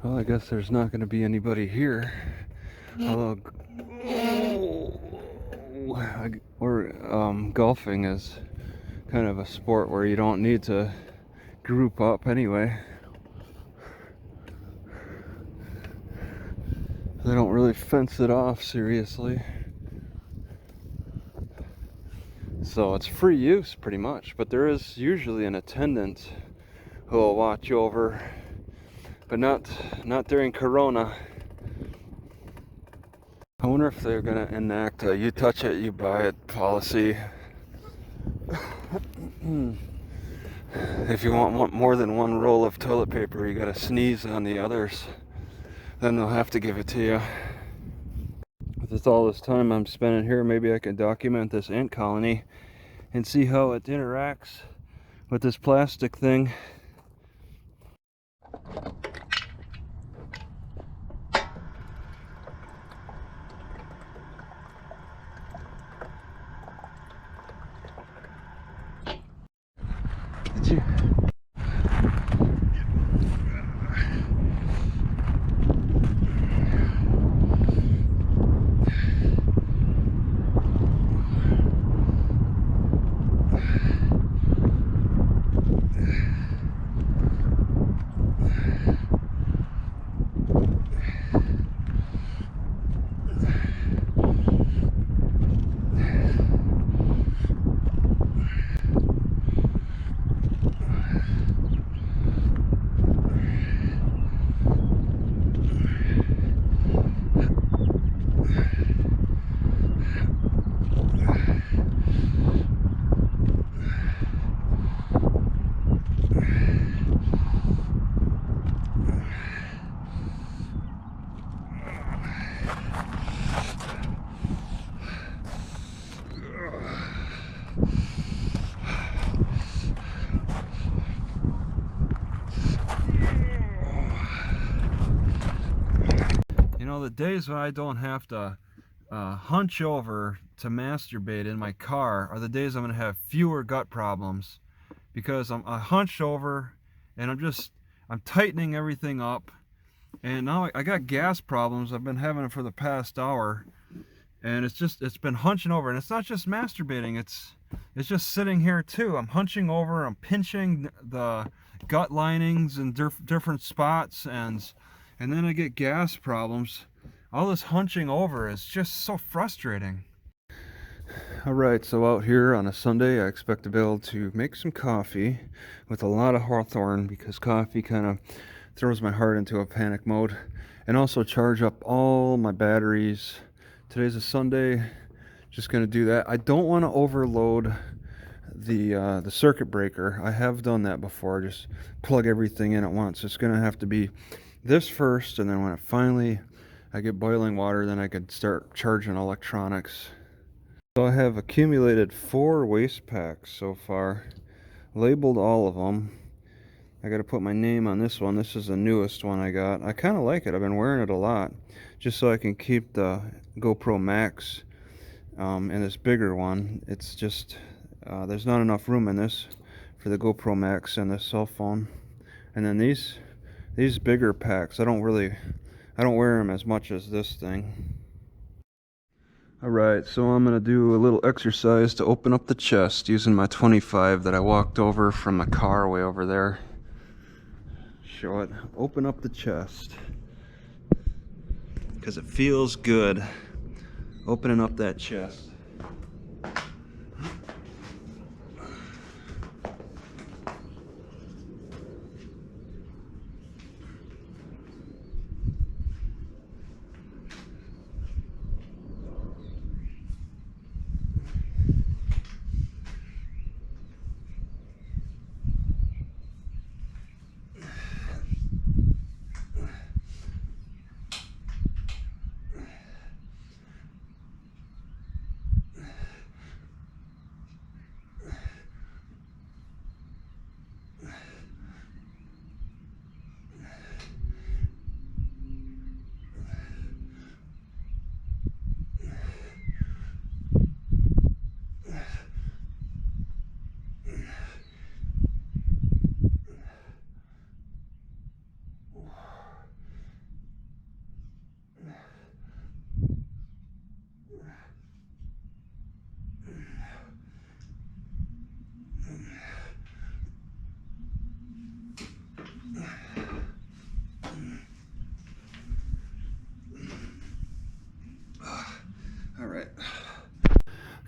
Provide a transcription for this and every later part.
Well, I guess there's not going to be anybody here. Although, golfing is kind of a sport where you don't need to group up anyway. They don't really fence it off seriously. So it's free use pretty much, but there is usually an attendant who will watch over, but not during Corona. I wonder if they're gonna enact a "you touch it, you buy it" policy. If you want more than one roll of toilet paper, you gotta sneeze on the others. Then they'll have to give it to you. With all this time I'm spending here, maybe I can document this ant colony and see how it interacts with this plastic thing. Did you? You know, the days when I don't have to hunch over to masturbate in my car are the days I'm going to have fewer gut problems, because I hunched over and I'm tightening everything up, and now I got gas problems. I've been having it for the past hour, and it's been hunching over, and it's not just masturbating, it's just sitting here too. I'm hunching over, I'm pinching the gut linings in different spots, and then I get gas problems. All this hunching over is just so frustrating. Alright, so out here on a Sunday, I expect to be able to make some coffee with a lot of hawthorn, because coffee kind of throws my heart into a panic mode, and also charge up all my batteries. Today's a Sunday, just going to do that. I don't want to overload the circuit breaker. I have done that before, just plug everything in at once. It's going to have to be this first, and then when I get boiling water, then I could start charging electronics. So I have accumulated 4 waste packs so far, labeled all of them. I got to put my name on this one. This is the newest one I got. I kind of like it. I've been wearing it a lot, just so I can keep the GoPro Max in this bigger one. It's just there's not enough room in this for the GoPro Max and the cell phone. And then these bigger packs, I don't wear them as much as this thing. Alright, so I'm going to do a little exercise to open up the chest using my 25 that I walked over from the car way over there. Show it. Open up the chest. Because it feels good opening up that chest.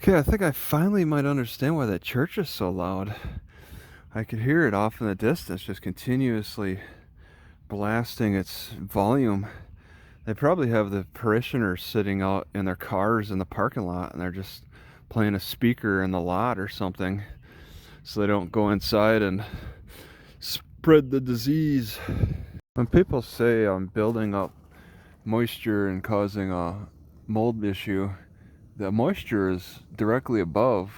Okay, I think I finally might understand why that church is so loud. I could hear it off in the distance, just continuously blasting its volume. They probably have the parishioners sitting out in their cars in the parking lot, and they're just playing a speaker in the lot or something, so they don't go inside and spread the disease. When people say I'm building up moisture and causing a mold issue, the moisture is directly above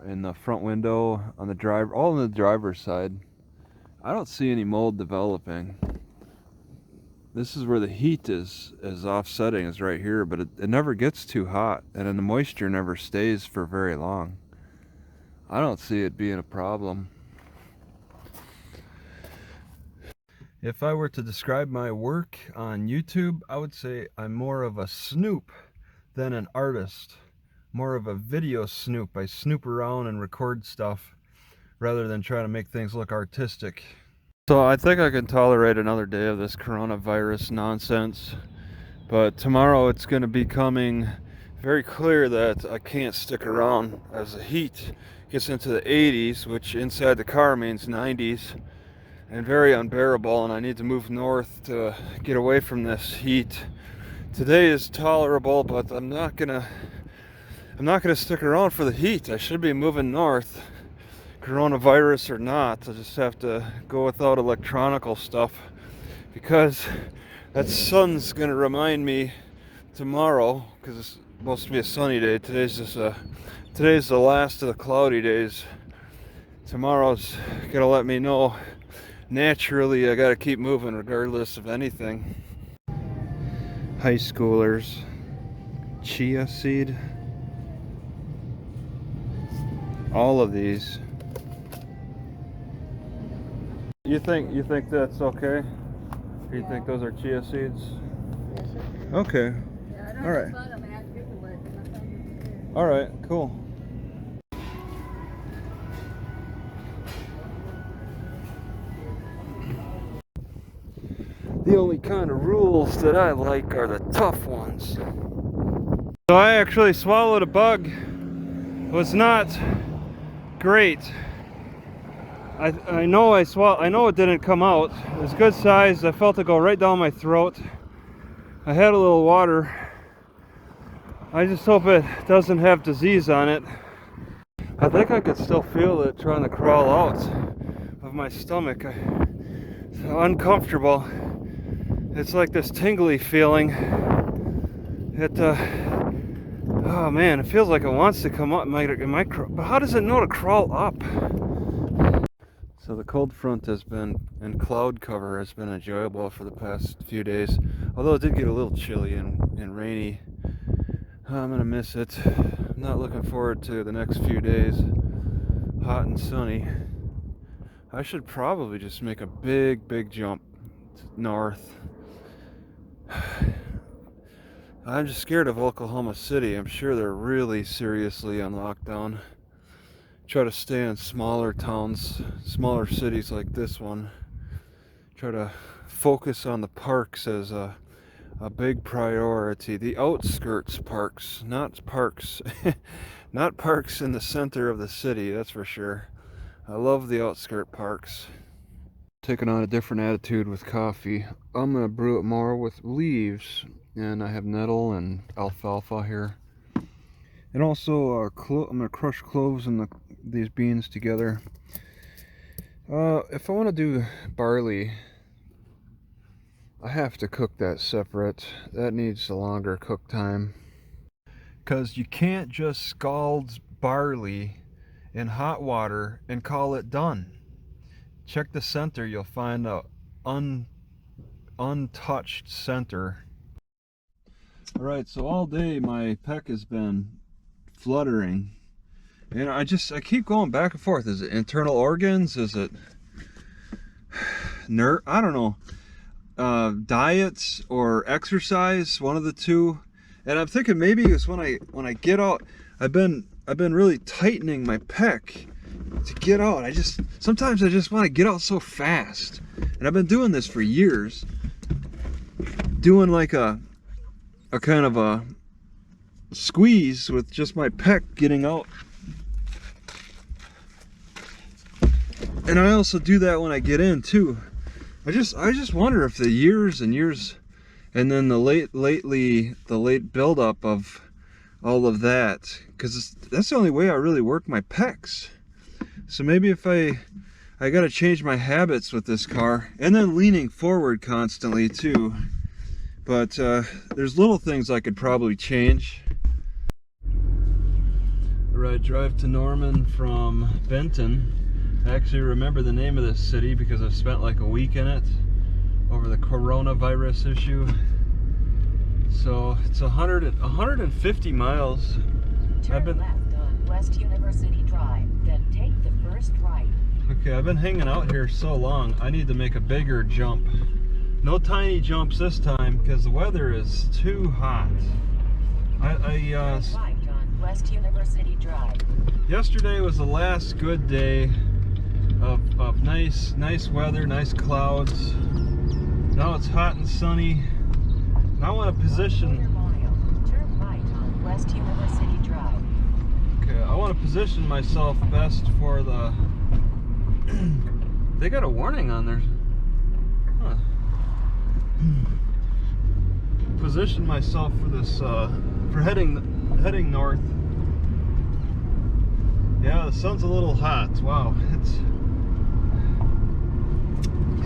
in the front window, on the driver, all on the driver's side. I don't see any mold developing. This is where the heat is offsetting, is right here, but it never gets too hot, and then the moisture never stays for very long. I don't see it being a problem. If I were to describe my work on YouTube, I would say I'm more of a snoop than an artist. More of a video snoop. I snoop around and record stuff rather than try to make things look artistic. So I think I can tolerate another day of this coronavirus nonsense, but tomorrow it's going to be becoming very clear that I can't stick around as the heat gets into the 80s, which inside the car means 90s, and very unbearable, and I need to move north to get away from this heat. Today is tolerable, but I'm not gonna stick around for the heat. I should be moving north, coronavirus or not. I just have to go without electronical stuff, because that sun's gonna remind me tomorrow, because it's supposed to be a sunny day. Today's the last of the cloudy days. Tomorrow's gonna let me know naturally I gotta keep moving regardless of anything. High schoolers, chia seed, all of these. You think that's okay? Or you think those are chia seeds? Yes, sir. Okay. Yeah, All right. Right. All right, cool. The only kind of rules that I like are the tough ones. So I actually swallowed a bug. It was not great. I know it didn't come out. It was good size. I felt it go right down my throat. I had a little water. I just hope it doesn't have disease on it. I think I could still feel it trying to crawl out of my stomach. It's uncomfortable. It's like this tingly feeling. Oh man, it feels like it wants to come up. But how does it know to crawl up? So the cold front has been, and cloud cover has been enjoyable for the past few days. Although it did get a little chilly and rainy. I'm gonna miss it. I'm not looking forward to the next few days. Hot and sunny. I should probably just make a big jump north. I'm just scared of Oklahoma City. I'm sure they're really seriously on lockdown. Try to stay in smaller towns, smaller cities like this one. Try to focus on the parks as a big priority. The outskirts parks, not parks. Not parks in the center of the city, that's for sure. I love the outskirt parks. Taking on a different attitude with coffee. I'm gonna brew it more with leaves, and I have nettle and alfalfa here. And also, I'm gonna crush cloves and these beans together. If I want to do barley, I have to cook that separate. That needs a longer cook time. Because you can't just scald barley in hot water and call it done. Check the center, you'll find a untouched center. Alright, so all day my pec has been fluttering. And I keep going back and forth. Is it internal organs? Is it nerve? I don't know. Diets or exercise, one of the two. And I'm thinking maybe it's when I get out. I've been really tightening my pec to get out. Sometimes I just want to get out so fast. And I've been doing this for years. Doing like a kind of squeeze with just my pec getting out. And I also do that when I get in too. I just wonder if the years and years, and then the late buildup of all of that, because that's the only way I really work my pecs. So maybe if I got to change my habits with this car, and then leaning forward constantly too. But there's little things I could probably change. I drive to Norman from Denton. I actually remember the name of this city because I've spent like a week in it over the coronavirus issue. So it's 150 miles. Turn left on West University Drive, then take the first right. Okay, I've been hanging out here so long, I need to make a bigger jump. No tiny jumps this time because the weather is too hot. Turn right on West University Drive. Yesterday was the last good day of nice weather, nice clouds. Now it's hot and sunny. Now I want to position. Turn right on West University Drive. Okay, I want to position myself best for the. They got a warning on there. Huh. Position myself for this for heading north. Yeah, the sun's a little hot. Wow, it's.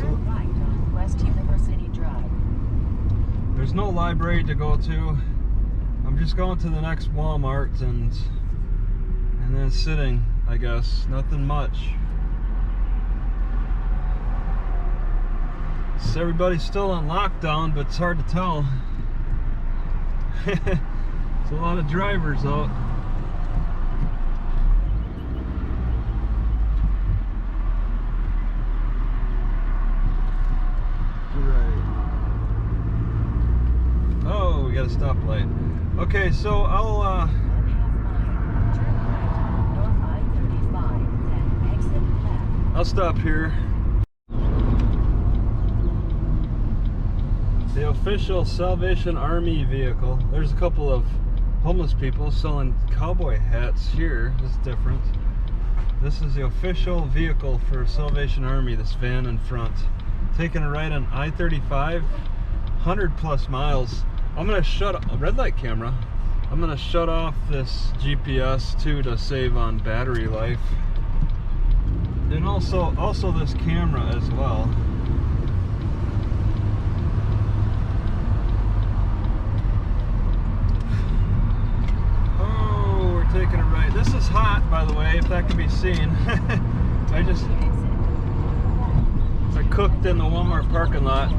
Turn right on West University Drive. There's no library to go to. I'm just going to the next Walmart and then sitting, I guess. Nothing much. So everybody's still on lockdown, but it's hard to tell. There's a lot of drivers out. We got a stoplight. Okay, so I'll 1/2 mile. Turn right, north I-35, then exit left. I'll stop here. The official Salvation Army vehicle. There's a couple of homeless people selling cowboy hats here. This is different. This is the official vehicle for Salvation Army, this van in front. Taking a right on I-35, 100 plus miles. I'm gonna shut a red light camera. I'm gonna shut off this GPS too to save on battery life, and also this camera as well. Oh, we're taking a right. This is hot, by the way, if that can be seen. I cooked in the Walmart parking lot.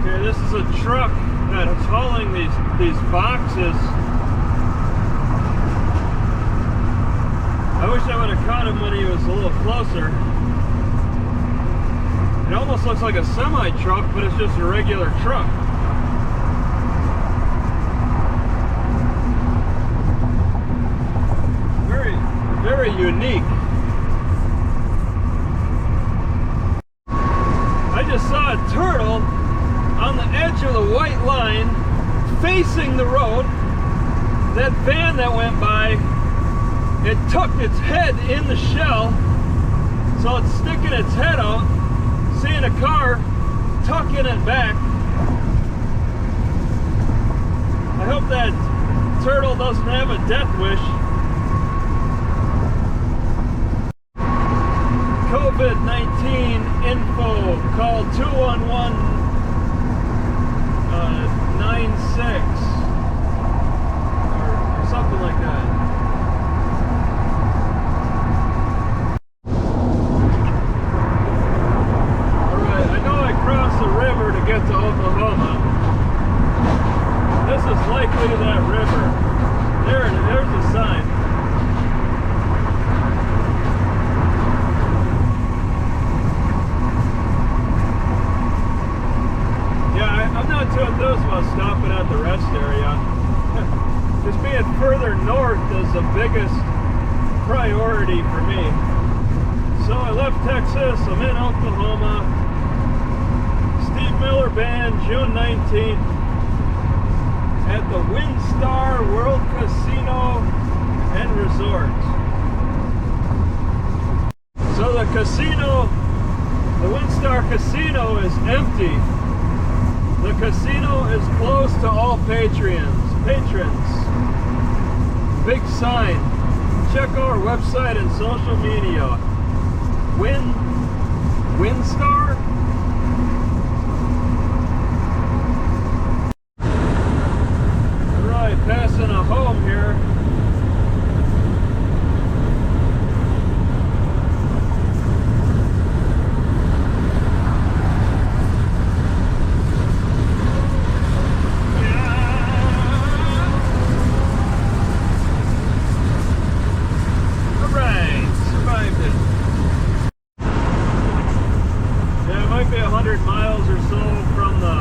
Okay, this is a truck that's hauling these boxes. I wish I would have caught him when he was a little closer. It almost looks like a semi-truck, but it's just a regular truck. Very, very unique. I just saw a turtle on the edge of the white line facing the road. That van that went by, it tucked its head in the shell, so it's sticking its head out, seeing a car, tucking it back. I hope that turtle doesn't have a death wish. COVID-19 info, call 211 96 or something like that. Alright, I know I crossed the river to get to Oklahoma. This is likely that river. There's the sign. I'm not too enthused about stopping at the rest area. Just being further north is the biggest priority for me. So I left Texas, I'm in Oklahoma. Steve Miller Band, June 19th. at the WinStar World Casino and Resort. So the casino, the WinStar Casino is empty. The casino is closed to all patrons. Big sign. Check our website and social media. WinStar? Alright, passing a home here. Be 100 miles or so from the,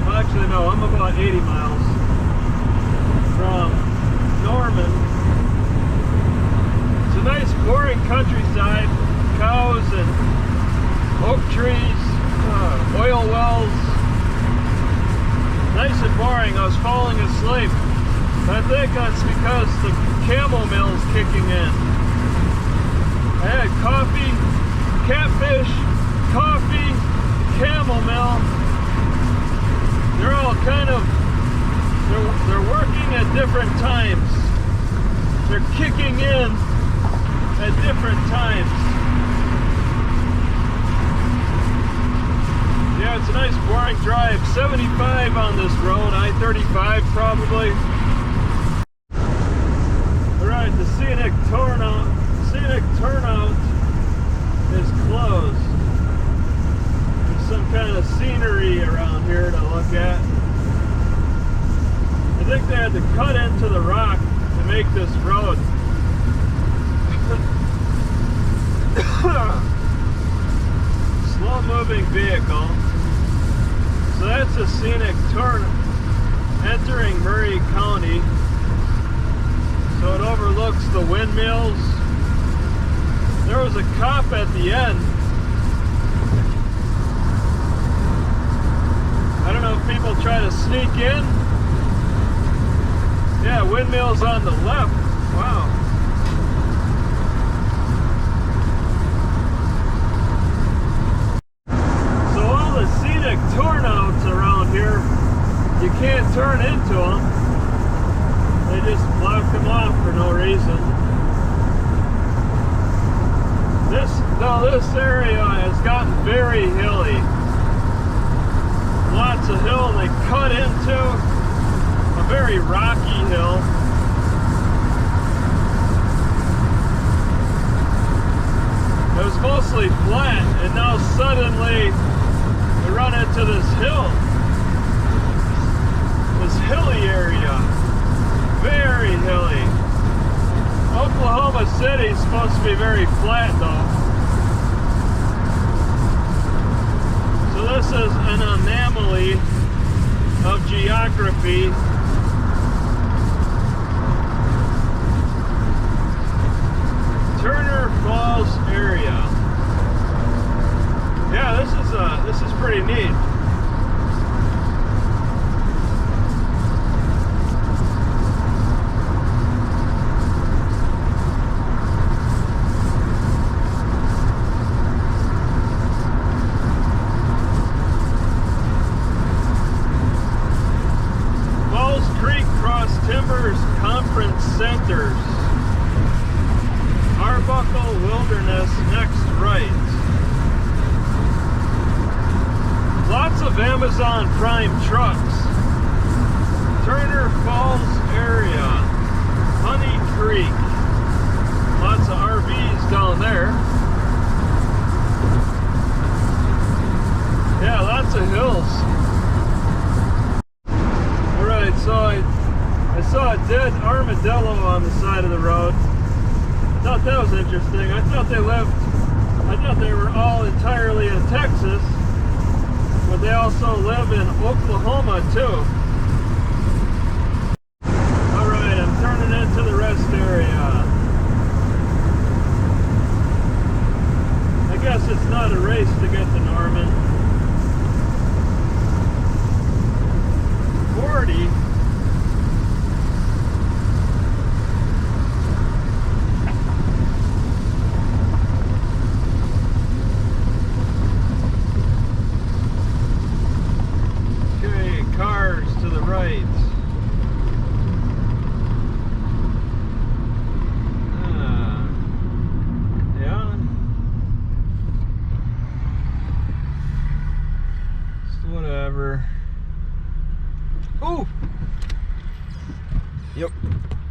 well, actually no, I'm about 80 miles from Norman. It's a nice boring countryside, cows and oak trees, oil wells, nice and boring. I was falling asleep. I think that's because the camel mill's kicking in. I had coffee, catfish, coffee, chamomile. They're all kind of, they're working at different times. They're kicking in at different times. Yeah, it's a nice boring drive. 75 on this road, I-35 probably. Alright, the scenic turnout is closed. Some kind of scenery around here to look at. I think they had to cut into the rock to make this road. Slow moving vehicle. So that's a scenic turn entering Murray County. So it overlooks the windmills. There was a cop at the end. I don't know if people try to sneak in. Yeah, windmills on the left. Wow. So all the scenic turnouts around here, you can't turn into them. They just block them off for no reason. This area has gotten very hilly. Lots of hill, and they cut into a very rocky hill. It was mostly flat, and now suddenly we run into this hill. This hilly area. Very hilly. Oklahoma City is supposed to be very flat though. So this is an anomaly of geography. Turner Falls area. Yeah, this is pretty neat. Timbers Conference Centers. Arbuckle Wilderness next right. Lots of Amazon Prime trucks. Turner Falls area. Honey Creek. Lots of RVs down there. Yeah, lots of hills. Alright, so I saw a dead armadillo on the side of the road. I thought that was interesting. I thought they were all entirely in Texas, but they also live in Oklahoma too.